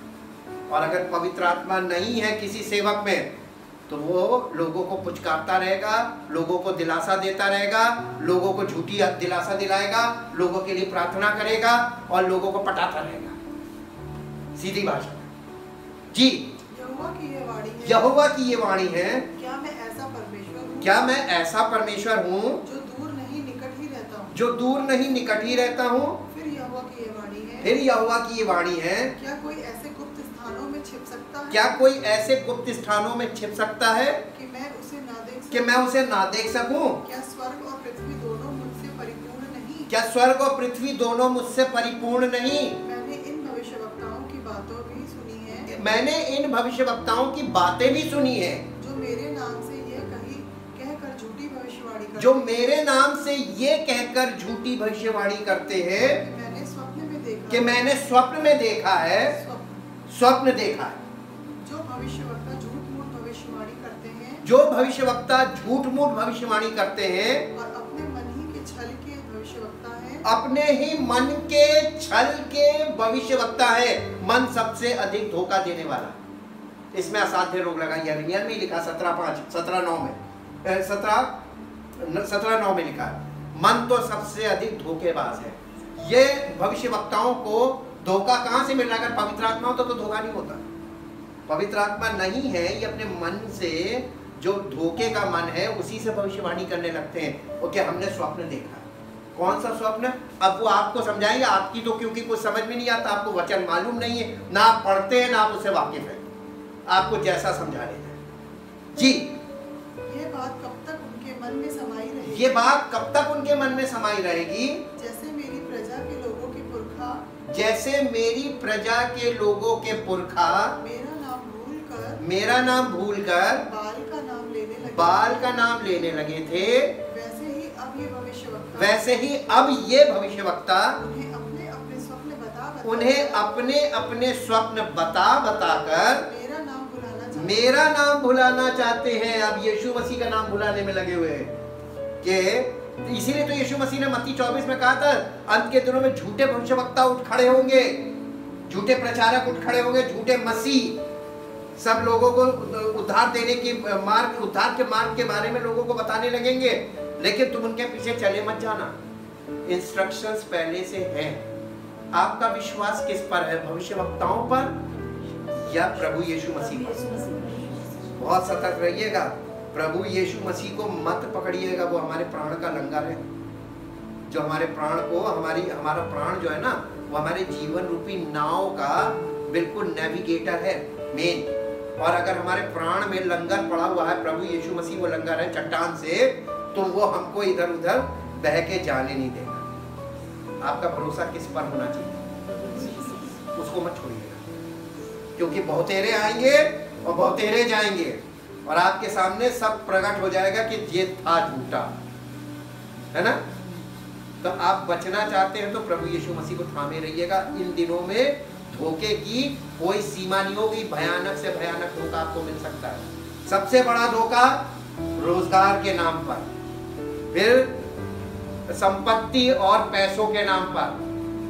और अगर पवित्र आत्मा नहीं है किसी सेवक में, तो वो लोगों को पुचकारता रहेगा, लोगों को दिलासा देता रहेगा, लोगों को झूठी दिलासा दिलाएगा, लोगों के लिए प्रार्थना करेगा और लोगों को पटाता रहेगा। सीधी भाषा जी, यहोवा की ये वाणी है, यहोवा की ये वाणी है, क्या मैं ऐसा परमेश्वर हूँ, क्या मैं ऐसा परमेश्वर हूँ जो दूर नहीं निकट ही रहता हूँ, जो दूर नहीं निकट ही रहता हूँ। फिर यहोवा की ये वाणी है, फिर यहोवा की ये वाणी है, क्या कोई ऐसे गुप्त स्थानों में छिप सकता है, क्या कोई ऐसे गुप्त स्थानों में छिप सकता है कि मैं उसे ना देख कि मैं उसे ना देख सकूं? क्या स्वर्ग और पृथ्वी दोनों मुझसे परिपूर्ण नहीं? क्या स्वर्ग और पृथ्वी दोनों मुझसे परिपूर्ण नहीं? मैंने इन भविष्यवक्ताओं की बातों भी सुनी है, मैंने इन भविष्यवक्ताओं की बातें भी सुनी है, जो मेरे नाम से ये कहकर झूठी भविष्यवाणी करते जो मेरे नाम से ये कहकर झूठी भविष्यवाणी करते हैं कि मैंने स्वप्न में देखा, कि मैंने स्वप्न में देखा है, स्वप्न देखा है। जो भविष्यवक्ता झूठ मूठ भविष्यवाणी करते हैं, जो भविष्यवक्ता झूठ मूठ भविष्यवाणी करते हैं और अपने मन ही के छल के भविष्यवक्ता हैं, अपने ही मन के छल के भविष्यवक्ता है। मन सबसे अधिक धोखा देने वाला। इसमें असाध्य रोग लगा, यिर्मयाह में लिखा 17:9 में 17:9 में लिखा, मन तो सबसे अधिक धोखेबाज है। ये भविष्यवक्ताओं को धोखा कहां से मिल रहा है? अगर पवित्र आत्मा होता तो धोखा नहीं होता। पवित्र आत्मा नहीं है, ये अपने मन से, जो धोखे का मन है, उसी से भविष्यवाणी करने लगते हैं। ओके, हमने स्वप्न देखा। कौन सा स्वप्न? अब वो आपको समझाएंगे, आपकी तो क्योंकि कुछ समझ में नहीं आता, आपको वचन मालूम नहीं है, ना आप पढ़ते हैं ना आप उससे वाकिफ है, आपको जैसा समझा लेते हैं। जी, ये बात कब तक उनके मन में समाई रहेगी? ये बात कब तक उनके मन में समाई रहेगी? जैसे मेरी प्रजा के लोगों के पुरखा, जैसे मेरी प्रजा के लोगों के पुरखा मेरा नाम भूलकर बाल का नाम लेने लगे थे, वैसे ही अब ये भविष्यवक्ता उन्हें अपने अपने स्वप्न बता कर मेरा नाम भुलाना चाहते हैं। अब यीशु मसीह का नाम भुलाने में लगे हुए हैं कि इसीलिए तो यीशु मसीह ने मत्ती 24 में कहा था, अंत के दिनों में झूठे भविष्यवक्ता उठ खड़े होंगे, झूठे प्रचारक उठ खड़े होंगे, झूठे मसीह सब लोगों को उद्धार देने की उद्धार के मार्ग के बारे में लोगों को बताने लगेंगे, लेकिन तुम उनके पीछे चले मत जाना। इंस्ट्रक्शंस पहले से हैं। आपका विश्वास किस पर है? भविष्यवक्ताओं पर या प्रभु यीशु मसीह पर? बहुत सतर्क रहिएगा। प्रभु यीशु मसीह को मत पकड़िएगा, वो हमारे प्राण का लंगर है, जो हमारे प्राण को हमारा प्राण जो है ना, वो हमारे जीवन रूपी नाव का बिल्कुल नेविगेटर है, मेन। और अगर हमारे प्राण में लंगर पड़ा हुआ है, प्रभु यीशु मसीह वो लंगर है चट्टान से, तो वो हमको इधर उधर बह के जाने नहीं देगा। आपका भरोसा किस पर होना चाहिए? उसको मत छोड़िएगा, क्योंकि बहुतेरे आएंगे और बहुतेरे जाएंगे, और आपके सामने सब प्रकट हो जाएगा कि ये था झूठा, है ना। तो आप बचना चाहते हैं तो प्रभु यीशु मसीह को थामे रहिएगा। इन दिनों में धोखे की कोई सीमा नहीं होगी, भयानक से भयानक धोखा आपको मिल सकता है। सबसे बड़ा धोखा रोजगार के नाम पर, फिर संपत्ति और पैसों के नाम पर,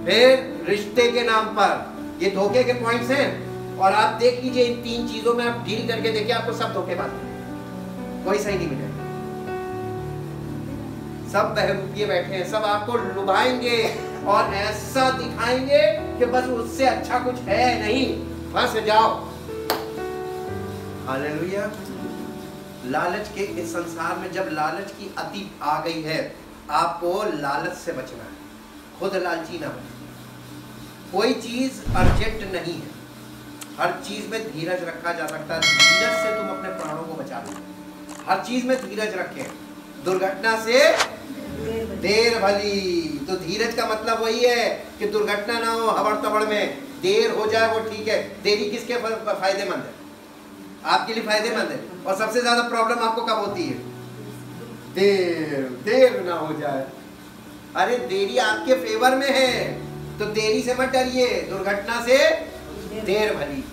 फिर रिश्ते के नाम पर। ये धोखे के पॉइंट्स हैं, और आप देख लीजिए इन तीन चीजों में आप डील करके देखिए, आपको सब धोखेबाज हैं, कोई सही नहीं मिलेगा। सब बहरूपिये बैठे हैं, सब आपको लुभाएंगे और ऐसा दिखाएंगे कि बस उससे अच्छा कुछ है नहीं, फंस जाओ। हालेलुया। लालच के इस संसार में जब लालच की अति आ गई है, आपको लालच से बचना है, खुद लालची ना बने। कोई चीज अर्जेंट नहीं है, हर चीज में धीरज रखा जा सकता है। धीरज से तुम अपने प्राणों को बचा लो, हर चीज में धीरज रखें। दुर्घटना से देर भली, तो धीरज का मतलब वही है कि दुर्घटना ना हो, हबड़ तबड़ में देर हो जाए वो ठीक है। देरी किसके फायदेमंद है? आपके लिए फायदेमंद है। और सबसे ज्यादा प्रॉब्लम आपको कब होती है? देर ना हो जाए। अरे देरी आपके फेवर में है, तो देरी से मत डरिए, दुर्घटना से देर भली।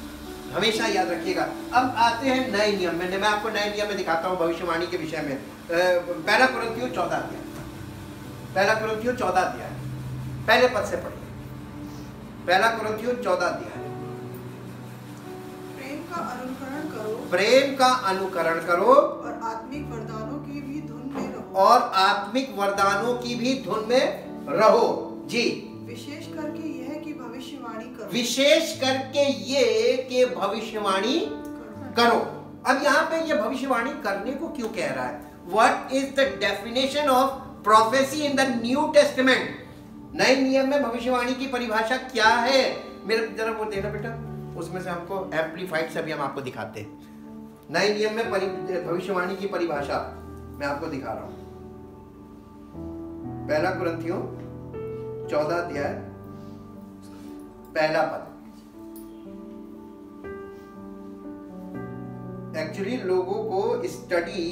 हमेशा याद रखिएगा। अब आते हैं नए नियम में। मैं आपको नए नियम में दिखाता हूँ भविष्यवाणी के विषय में। पहला कुरिन्थियों 14 अध्याय, पहला कुरिन्थियों 14 अध्याय, पहले पद से पढ़िए। पहला कुरिन्थियों 14 अध्याय। प्रेम का अनुकरण करो, प्रेम का अनुकरण करो और आत्मिक वरदानों की भी धुन में रहो, और आत्मिक वरदानों की भी धुन में रहो। जी, विशेष करके यह कि भविष्यवाणी करो, विशेष करके ये कि भविष्यवाणी करो। अब यहाँ पे ये भविष्यवाणी करने को क्यों कह रहा है? What is the definition of prophecy in the New Testament? नए नियम में भविष्यवाणी की परिभाषा क्या है? मेरे जरा वो देना बेटा, उसमें से हमको एम्पलीफाइड से भी हम आपको दिखाते हैं। नए नियम में भविष्यवाणी की परिभाषा मैं आपको दिखा रहा हूं। पहला कुरिन्थियों 14 अध्याय पहला पद। एक्चुअली लोगों को स्टडी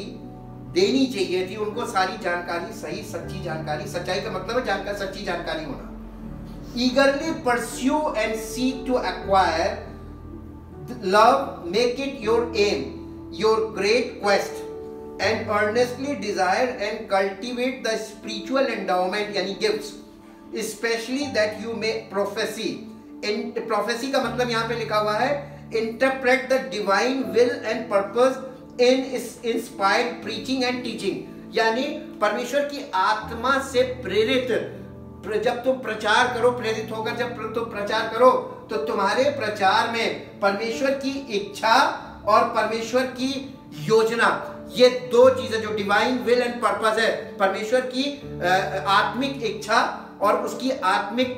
देनी चाहिए थी, उनको सारी जानकारी, सही सच्ची जानकारी, सच्चाई का मतलब है जानकारी, सच्ची जानकारी होना। Eagerly pursue and seek to acquire love, make it your aim, your great quest, and earnestly desire and cultivate the spiritual endowment यानी gifts, especially that you may prophecy. Prophecy का मतलब यहाँ पे लिखा हुआ है interpret the divine will and purpose in inspired preaching and teaching, यानी परमेश्वर की आत्मा से प्रेरित, जब तुम प्रचार करो, प्रेरित होकर जब तुम प्रचार करो तो तुम्हारे प्रचार में परमेश्वर की इच्छा और परमेश्वर की योजना, ये दो चीजें जो डिवाइन विल एंड पर्पस है, परमेश्वर की आत्मिक इच्छा और उसकी आत्मिक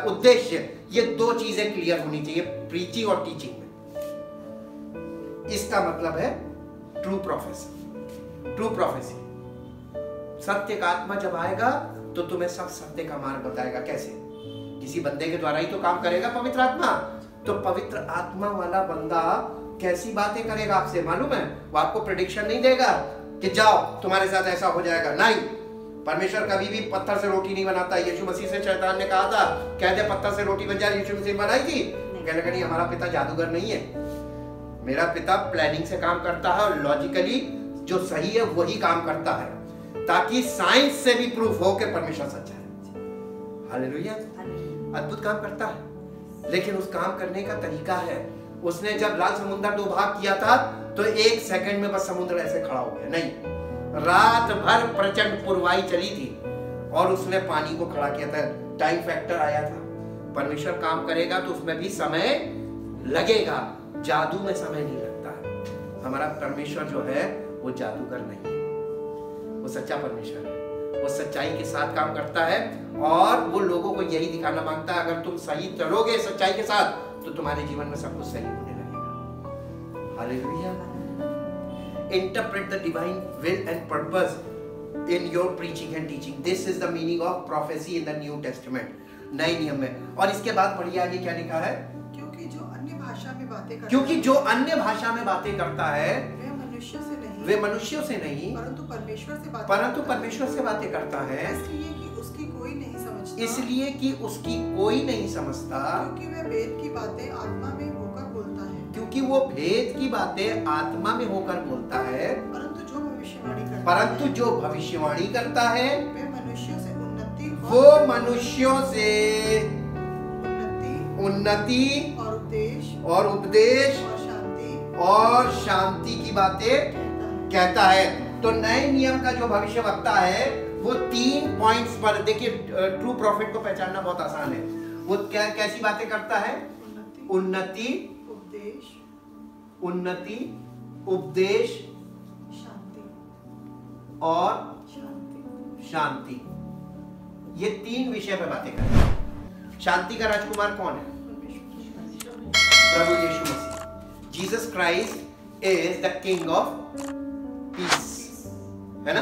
उद्देश्य, ये दो चीजें क्लियर होनी चाहिए प्रीचिंग और टीचिंग में। इसका मतलब है ट्रू प्रोफेसी। ट्रू प्रोफेसी, सत्य का आत्मा जब आएगा तो तुम्हें सब सत्य का मार्ग बताएगा। कैसे? किसी बंदे के द्वारा ही तो काम करेगा पवित्र आत्मा। तो पवित्र आत्मा वाला बंदा कैसी बातें करेगा आपसे मालूम है? वो आपको प्रेडिक्शन नहीं देगा कि जाओ तुम्हारे साथ ऐसा हो जाएगा, नहीं। परमेश्वर कभी भी पत्थर से रोटी नहीं बनाता। यीशु मसीह से शैतान ने कहा था, कह दे पत्थर से रोटी बन जाए, यीशु मसीह बनाई थी? कहने लगा नहीं, हमारा पिता जादूगर नहीं है, मेरा पिता प्लानिंग से काम करता है और लॉजिकली जो सही है वही काम करता है, ताकि साइंस से भी प्रूफ हो कि परमेश्वर सच्चा है। हालेलुया। अद्भुत काम करता है, लेकिन उस काम करने का तरीका है। उसने जब लाल समुद्र 2 भाग किया था तो 1 सेकंड में बस समुद्र ऐसे खड़ा हो गया, नहीं, रात भर प्रचंड पुरवाई चली थी और उसने पानी को खड़ा किया था। टाइम फैक्टर आया था। परमेश्वर काम करेगा तो उसमें भी समय लगेगा, जादू में समय नहीं लगता है। हमारा परमेश्वर जो है वो जादूगर नहीं है, वो सच्चा परमेश्वर है। वो सच्चाई के साथ काम करता है और वो लोगों को यही दिखाना मांगता है, अगर तुम सही चलोगे सच्चाई के साथ तो तुम्हारे जीवन में सब कुछ सही होने लगेगा। Hallelujah. Interpret the divine will and purpose in your preaching and teaching. This is the meaning of prophecy in the New Testament. नए नियम में। और इसके बाद पढ़िए आगे क्या लिखा है? क्योंकि जो अन्य भाषा में बातें करता क्योंकि जो अन्य भाषा में बातें करता है वे मनुष्य से नहीं, वे मनुष्यों से नहीं परंतु परमेश्वर से बातें करता है, इसलिए कि उसकी कोई नहीं समझता, इसलिए कि उसकी कोई नहीं समझता, क्योंकि वह वेद की बातें आत्मा में होकर बोलता है, क्योंकि वो भेद की बातें आत्मा में होकर बोलता है। परंतु जो भविष्यवाणी करता है वे मनुष्यों से वो मनुष्यों से उन्नति और उपदेश और शांति की बातें कहता है। तो नए नियम का जो भविष्यवक्ता है वो 3 पॉइंट्स पर, देखिए ट्रू प्रॉफिट को पहचानना बहुत आसान है। वो क्या कैसी बातें करता है? उन्नति, उपदेश और शांति, ये 3 विषय पे बातें करता है। शांति का राजकुमार कौन है? प्रभु Yeshu Masih. Jesus Christ is the king of peace, है ना?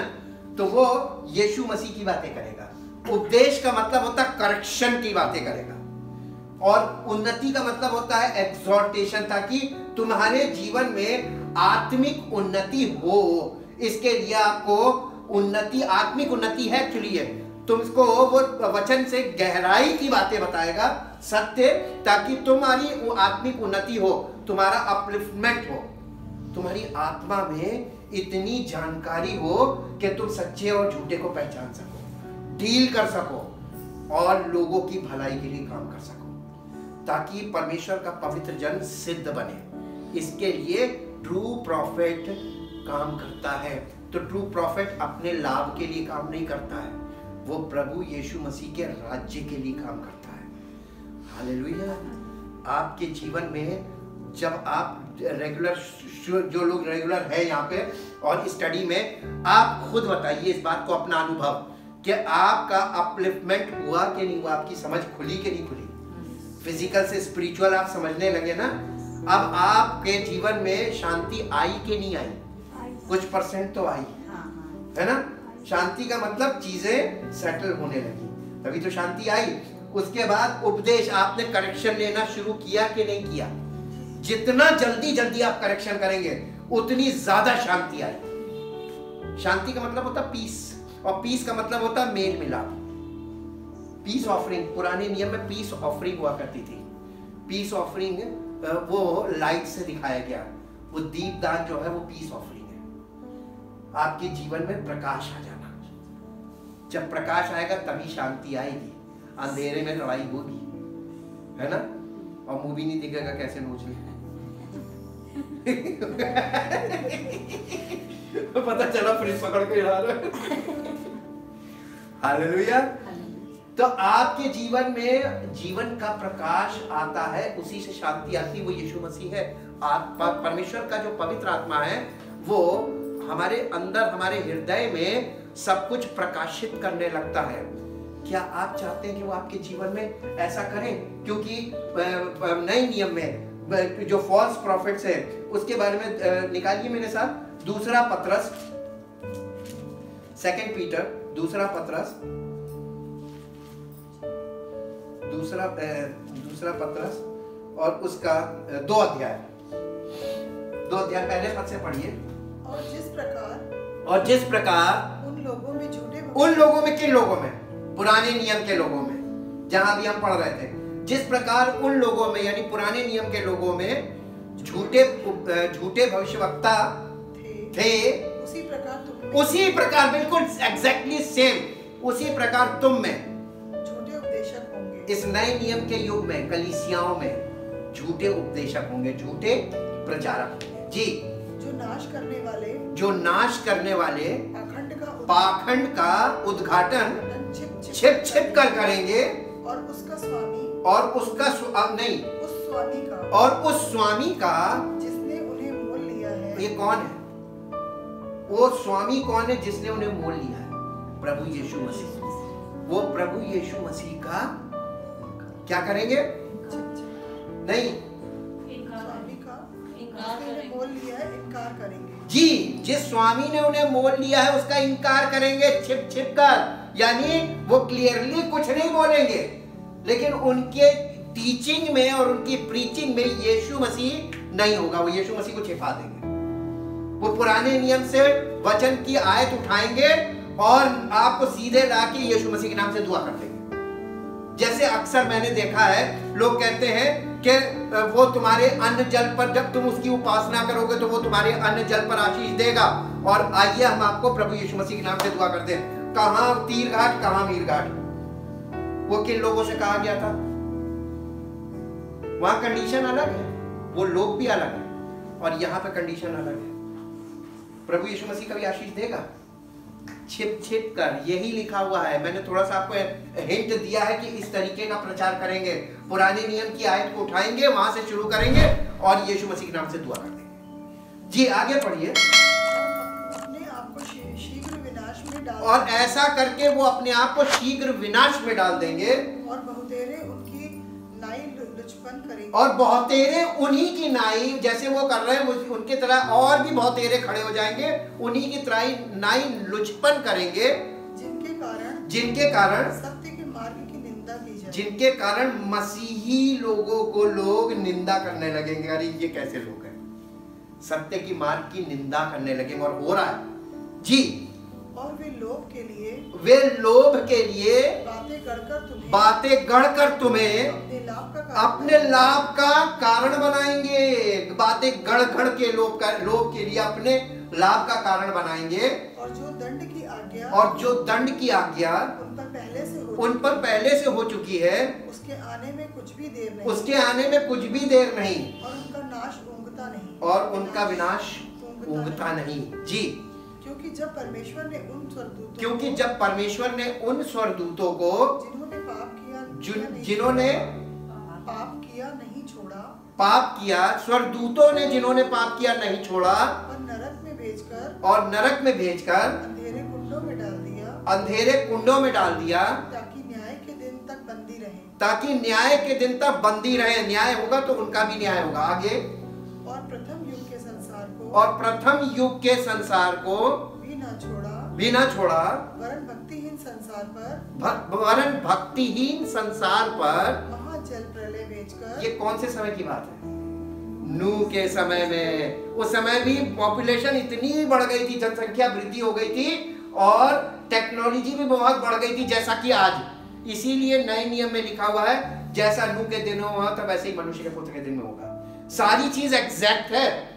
तो वो यीशु मसीह की बातें करेगा। उपदेश का मतलब होता है करेक्शन की बातें करेगा, और उन्नति का मतलब होता है एक्सहॉर्टेशन, ताकि तुम्हारे जीवन में आत्मिक उन्नति हो। इसके लिए आपको उन्नति, आत्मिक उन्नति है एक्चुअली है, तुमको वो वचन से गहराई की बातें बताएगा, सत्य, ताकि तुम्हारी वो आत्मिक उन्नति हो, तुम्हारा अपलिफ्टमेंट हो, तुम्हारी आत्मा में इतनी जानकारी हो कि तुम सच्चे और झूठे को पहचान सको, डील कर सको और लोगों की भलाई के लिए काम कर सको, ताकि परमेश्वर का पवित्र जन सिद्ध बने। इसके लिए ट्रू प्रॉफिट काम करता है। तो ट्रू प्रॉफिट अपने लाभ के लिए काम नहीं करता है, वो प्रभु यीशु मसीह के राज्य के लिए काम करता है। हालेलुया। आपके जीवन में जब आप रेगुलर, जो लोग रेगुलर है यहाँ पे और स्टडी में, आप खुद बताइए इस बात को, अपना अनुभव कि आपका अपलिफ्टमेंट हुआ कि नहीं हुआ, आपकी समझ खुली कि नहीं खुली, फिजिकल से स्पिरिचुअल आप समझने लगे ना। अब आपके जीवन में शांति आई कि नहीं आई? कुछ परसेंट तो आई है ना। शांति का मतलब चीजें सेटल होने लगी, तभी तो शांति आई। उसके बाद उपदेश, आपने करेक्शन लेना शुरू किया कि नहीं किया? जितना जल्दी आप करेक्शन करेंगे उतनी ज्यादा शांति आई। शांति का मतलब होता पीस, और पीस का मतलब होता मेल मिलाप। पीस ऑफरिंग, पुराने नियम में पीस ऑफरिंग हुआ करती थी। पीस ऑफरिंग वो लाइट से दिखाया गया, वो दीपदान जो है वो पीस ऑफरिंग है। आपके जीवन में प्रकाश आ जाना, जब प्रकाश आएगा तभी शांति आएगी। अंधेरे में लड़ाई होगी, है ना, और मुंह भी नहीं दिखेगा कैसे नोचने पता चला फ्रिज पकड़ के हिला रहा। हालेलुया। तो आपके जीवन में जीवन का प्रकाश आता है, उसी से शांति आती है, वो यीशु मसीह है। परमेश्वर का जो पवित्र आत्मा है वो हमारे अंदर, हमारे हृदय में सब कुछ प्रकाशित करने लगता है। क्या आप चाहते हैं कि वो आपके जीवन में ऐसा करें? क्योंकि नए नियम में जो फॉल्स प्रॉफिट्स है उसके बारे में निकालिए मेरे साथ। दूसरा पत्रस, सेकंड पीटर, दूसरा पत्रस, दूसरा पत्रस और उसका 2 अध्याय पहले पद से पढ़िए। और जिस प्रकार उन लोगों में किन लोगों में? पुराने नियम के लोगों में, जहां भी हम पढ़ रहे थे। जिस प्रकार उन लोगों में, यानी पुराने नियम के लोगों में झूठे भविष्यवक्ता थे, उसी प्रकार बिल्कुल एग्जैक्टली सेम, उसी प्रकार तुम में झूठे उपदेशक होंगे। इस नए नियम के युग में कलीसियाओं में झूठे उपदेशक होंगे, झूठे प्रचारक होंगे जी, जो नाश करने वाले पाखंड का उद्घाटन छिप कर करेंगे, और उसका स्वामी उस स्वामी का जिसने उन्हें मोल लिया है। ये कौन है? वो स्वामी कौन है जिसने उन्हें मोल लिया है? प्रभु यीशु मसीह। वो प्रभु यीशु मसीह का क्या करेंगे? नहीं, स्वामी का मोल लिया है, इनकार करेंगे जी। जिस स्वामी ने उन्हें मोल लिया है उसका इनकार करेंगे छिप कर, यानी वो क्लियरली कुछ नहीं बोलेंगे, लेकिन उनके टीचिंग में और उनकी प्रीचिंग में यीशु मसीह नहीं होगा। वो यीशु मसीह को छिपा देंगे। वो पुराने नियम से वचन की आयत उठाएंगे और आपको सीधे लाके यीशु मसीह के नाम से दुआ कर देंगे। जैसे अक्सर मैंने देखा है, लोग कहते हैं कि वो तुम्हारे अन्न जल पर, जब तुम उसकी उपासना करोगे तो वो तुम्हारे अन्न जल पर आशीष देगा। और आइए हम आपको प्रभु यीशु मसीह के नाम से दुआ करते हैं। कहां तीर घाट, कहां मीर घाट? वो किन लोगों से कहा गया था? वहां कंडीशन अलग है, वो लोग भी अलग है, और यहाँ पे कंडीशन अलग है। प्रभु यीशु मसीह का भी आशीष देगा छिप कर, यही लिखा हुआ है। मैंने थोड़ा सा आपको हिंट दिया है कि इस तरीके का प्रचार करेंगे। पुराने नियम की आयत को उठाएंगे, वहां से शुरू करेंगे और यीशु मसीह के नाम से दुआ कर देंगे जी। आगे पढ़िए। और ऐसा करके वो अपने आप को शीघ्र विनाश में डाल देंगे, और बहुतेरे उनकी नाई लुचपन करेंगे। और बहुतेरे उन्हीं की नाई, जैसे वो कर रहे हैं उनकी तरह और भी बहुतेरे खड़े हो जाएंगे, उन्हीं की तरह नाई लुचपन करेंगे, जिनके कारण सत्य के मार्ग की निंदा की जाए। जिनके कारण मसीही लोगों को लोग निंदा करने लगेंगे। अरे ये कैसे लोग हैं? सत्य की मार्ग की निंदा करने लगेंगे, और हो रहा है जी। और वे लोभ के लिए बातें गढ़कर तुम्हें अपने लाभ का कारण बनाएंगे। बातें गढ़ के लोभ के लिए अपने लाभ का कारण बनाएंगे। और जो दंड की आज्ञा उन पर पहले से हो चुकी है, उसके आने में कुछ भी देर नहीं, और उनका विनाश ऊँगता नहीं। जी, क्योंकि जब परमेश्वर ने उन स्वरदूतों को जिन्होंने पाप किया स्वरदूतों ने जिन्होंने पाप किया नहीं छोड़ा, और नरक में भेजकर अंधेरे कुंडों में डाल दिया, ताकि न्याय के दिन तक बंदी रहे। न्याय होगा तो उनका भी न्याय होगा। आगे, और प्रथम युग के संसार को भी ना छोड़ा, वरन भक्तिहीन संसार पर महाजल प्रलय भेजकर। ये कौन से समय की बात है? नूह के समय में। उस समय भी पॉपुलेशन इतनी बढ़ गई थी, जनसंख्या वृद्धि हो गई थी और टेक्नोलॉजी भी बहुत बढ़ गई थी, जैसा कि आज। इसीलिए नए नियम में लिखा हुआ है, जैसा नूह के दिन हुआ था वैसे ही मनुष्य के पुत्र के दिन में होगा। सारी चीज एग्जैक्ट है,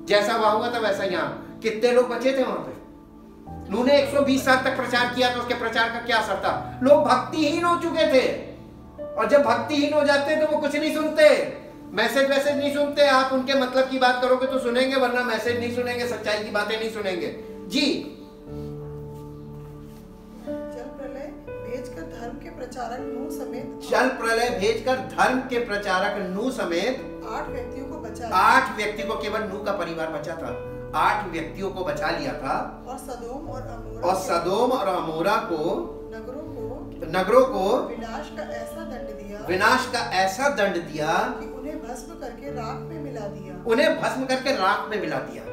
जैसा वहां हुआ था वैसा यहाँ। कितने लोग बचे थे वहां पे? नूह ने 120 साल तक प्रचार किया, तो उसके प्रचार का क्या असर था? लोग भक्तिहीन हो चुके थे, और जब भक्तिहीन हो जाते तो वो कुछ नहीं सुनते, मैसेज नहीं सुनते। आप उनके मतलब की बात करोगे तो सुनेंगे, वरना मैसेज नहीं सुनेंगे, सच्चाई की बातें नहीं सुनेंगे। जी, जल प्रलय भेजकर धर्म के प्रचारक नूह समेत 8 व्यक्तियों को बचा 8 व्यक्ति को, केवल नूह का परिवार बचा था, 8 व्यक्तियों को बचा लिया था। और सदोम और अमोरा को नगरों को विनाश का ऐसा दंड दिया कि उन्हें भस्म करके राख में मिला दिया,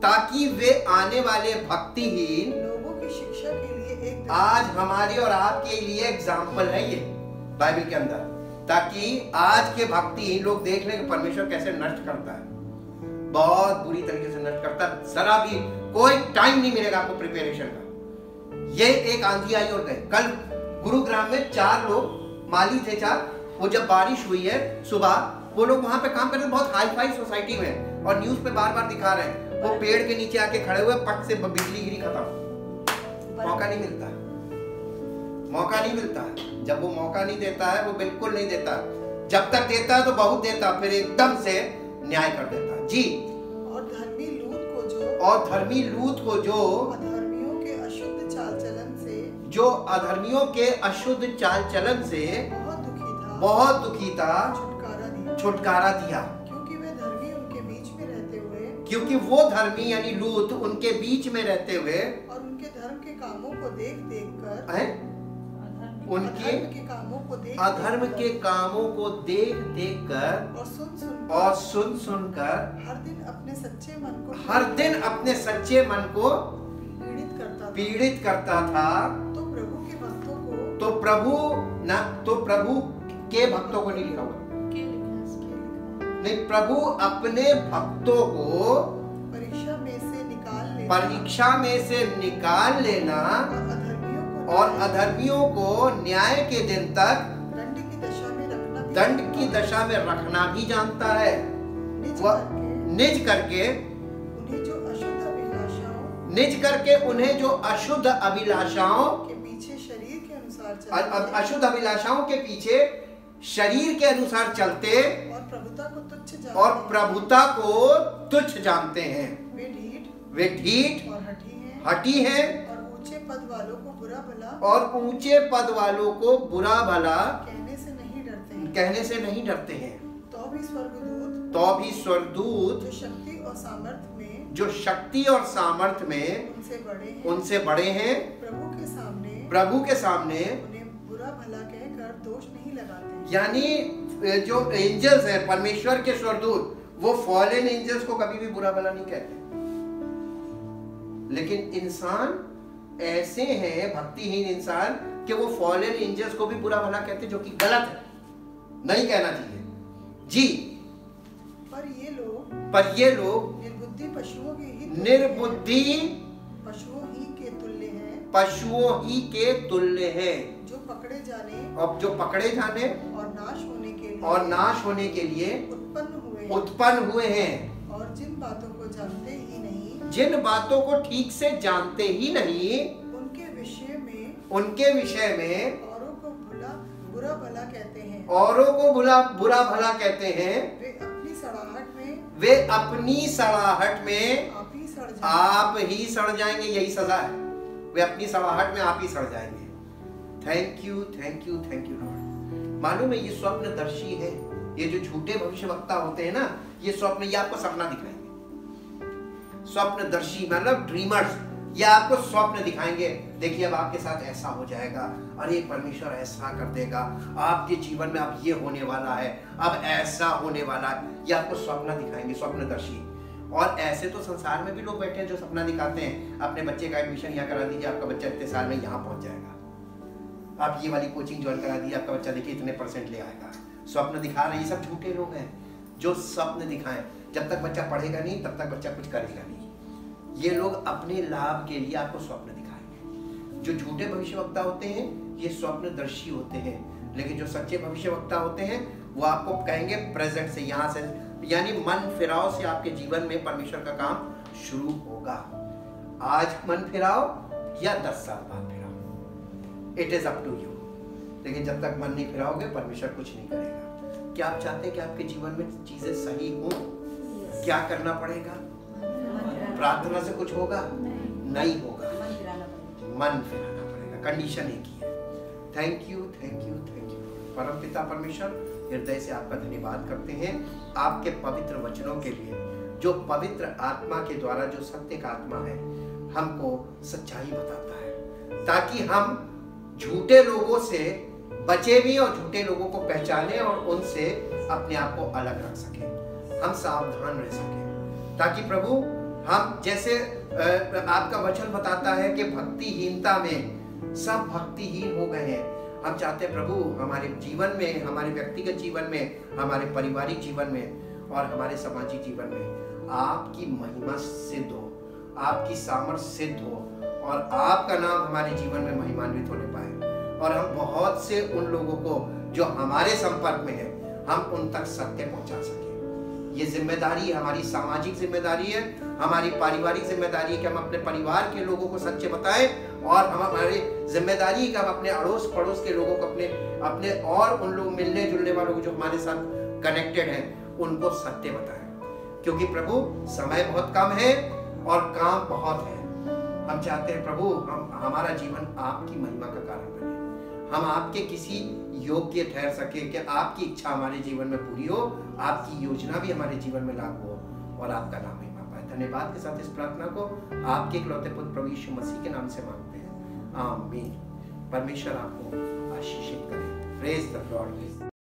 ताकि वे आने वाले भक्तिहीन लोगों की शिक्षा के लिए एक आज हमारे और आपके लिए एग्जाम्पल है ये बाइबल के अंदर, ताकि आज के भक्तिहीन लोग देख लें कि परमेश्वर कैसे नष्ट करता है, बहुत बुरी तरीके से नष्ट करता है। जरा भी कोई टाइम नहीं मिलेगा आपको प्रिपरेशन का। ये एक आंधी आई और गए। कल गुरुग्राम में 4 लोग माली थे, 4, वो जब बारिश हुई है सुबह, वो लोग वहां पे काम करते, बहुत हाई फाई सोसाइटी में, और न्यूज पे बार बार दिखा रहे हैं, वो पेड़ के नीचे आके खड़े हुए, पट से बिजली गिरी, खत्म। मौका नहीं मिलता। जब वो मौका नहीं देता है, वो बिल्कुल नहीं देता। जब तक देता है तो बहुत देता, फिर एकदम से न्याय कर देता। जी, और धर्मी लूत को जो अधर्मियों के अशुद्ध चाल चलन से बहुत दुखी था, छुटकारा दिया। क्योंकि वो धर्मी यानी लूत उनके बीच में रहते हुए, और उनके धर्म के कामों को देख कर, उनके अधर्म के कामों को देख कर और सुन कर हर दिन अपने सच्चे मन को पीड़ित करता था। तो प्रभु के भक्तों को नहीं लिखा हुआ, नहीं, प्रभु अपने भक्तों को परीक्षा में से निकाल लेना और अधर्मियों को न्याय के दिन तक दंड की दशा में रखना भी जानता है। निज करके उन्हें जो अशुद्ध अभिलाषाओं के पीछे शरीर के अनुसार चलते और प्रभुता को तुच्छ जानते हैं। वे ढीठ हठी हैं और ऊंचे पद वालों को बुरा भला कहने से नहीं डरते हैं। तो भी स्वर्गदूत जो शक्ति और सामर्थ्य में उनसे बड़े हैं, प्रभु के सामने उन्हें बुरा भला कहकर दोष नहीं लगाते। यानी जो एंजल्स हैं, परमेश्वर के स्वर्गदूत, वो फॉलन एंजल्स को कभी भी बुरा भला नहीं कहते। लेकिन इंसान ऐसे हैं, भक्तिहीन इंसान, कि वो फॉलन एंजल्स को भी बुरा भला कहते, जो कि गलत है, नहीं कहना चाहिए। जी, पर ये लोग निर्बुद्धि पशुओं ही के तुल्य हैं, पशुओं ही के तुल्य है, जो पकड़े जाने अब जो पकड़े जाने और नाश होने के लिए उत्पन्न हुए हैं, और जिन बातों को जानते ही नहीं, जिन बातों को ठीक से जानते ही नहीं, उनके विषय में औरों को बुरा भला कहते हैं, औरों को बुरा भला कहते हैं। वे अपनी सड़ाहट में आप ही सड़ जाएंगे, यही सजा है। वे अपनी सड़ाहट में आप ही सड़ जाएंगे। Thank you Lord. मालूम है ये स्वप्नदर्शी है, ये जो झूठे भविष्यवक्ता होते हैं ना, ये स्वप्न, ये आपको सपना दिखाएंगे। स्वप्नदर्शी मतलब ड्रीमर्स, ये आपको स्वप्न दिखाएंगे। देखिए अब आपके साथ ऐसा हो जाएगा, अरे परमेश्वर ऐसा कर देगा, आपके जीवन में अब ये होने वाला है, अब ऐसा होने वाला है, ये आपको स्वप्न दिखाएंगे, स्वप्नदर्शी। और ऐसे तो संसार में भी लोग बैठे हैं जो सपना दिखाते हैं, अपने बच्चे का एडमिशन यहाँ करा दीजिए, आपका बच्चा इतने साल में यहाँ पहुंच जाएगा, आप ये वाली कोचिंग ज्वाइन करा दीजिए, आपका बच्चा देखिए इतने % ले आएगा। स्वप्न दिखा रहे, ये सब झूठे लोग हैं जो स्वप्न दिखाएं। जब तक बच्चा पढ़ेगा नहीं तब तक बच्चा कुछ करेगा नहीं। ये लोग अपने लाभ के लिए आपको स्वप्न दिखाएंगे। जो झूठे भविष्यवक्ता होते हैं ये स्वप्नदर्शी होते हैं, लेकिन जो सच्चे भविष्यवक्ता होते हैं वो आपको कहेंगे प्रेजेंट से, यहाँ से, यानी मन फिराव से आपके जीवन में परमेश्वर का काम शुरू होगा। आज मन फिराओ या 10 साल बाद फिराओ, it is up to you. लेकिन जब तक मन नहीं फिराओगे परमेश्वर कुछ नहीं करेगा। क्या आप चाहते हैं कि आपके जीवन में चीजें सही हो? क्या करना पड़ेगा? प्रार्थना से कुछ होगा? नहीं होगा, मन फिराना पड़ेगा। कंडीशन एक ही है। थैंक यू परम पिता परमेश्वर, हृदय से आपका धन्यवाद करते हैं आपके पवित्र वचनों के लिए, जो पवित्र आत्मा के द्वारा, जो सत्य का आत्मा है, हमको सच्चाई बताता है, ताकि हम झूठे लोगों से बचे भी और झूठे लोगों को पहचाने और उनसे अपने आप को अलग रख सके, हम सावधान रह सके, ताकि प्रभु हम, जैसे आपका वचन बताता है कि भक्तिहीनता में सब भक्तिहीन हो गए हैं। हम चाहते हैं प्रभु हमारे जीवन में, हमारे व्यक्तिगत जीवन में, हमारे पारिवारिक जीवन में और हमारे सामाजिक जीवन में आपकी महिमा सिद्ध हो, आपकी सामर्थ्य सिद्ध हो और आपका नाम हमारे जीवन में महिमान्वित होने पाए। और हम बहुत से उन लोगों को जो हमारे संपर्क में है, हम उन तक सत्य पहुंचा सके। ये जिम्मेदारी हमारी सामाजिक जिम्मेदारी है, हमारी पारिवारिक जिम्मेदारी है कि हम अपने परिवार के लोगों को सच्चे बताएं, और हमारी जिम्मेदारी है कि हम अपने अड़ोस पड़ोस के लोगों को, अपने और उन लोग मिलने जुलने वालों को जो हमारे साथ कनेक्टेड हैं, उनको सत्य बताएं। क्योंकि प्रभु समय बहुत कम है और काम बहुत है। हम चाहते हैं प्रभु हमारा जीवन आपकी महिमा का कारण बने, हम आपके किसी योग्य ठहर सके कि आपकी इच्छा हमारे जीवन में पूरी हो, आपकी योजना भी हमारे जीवन में लागू हो और आपका नाम महिमा पाए। धन्यवाद के साथ इस प्रार्थना को आपके इकलौते पुत्र प्रभु यीशु मसीह के नाम से मांगते हैं, आमीन। परमेश्वर आपको आशीषित करे। Praise the Lord.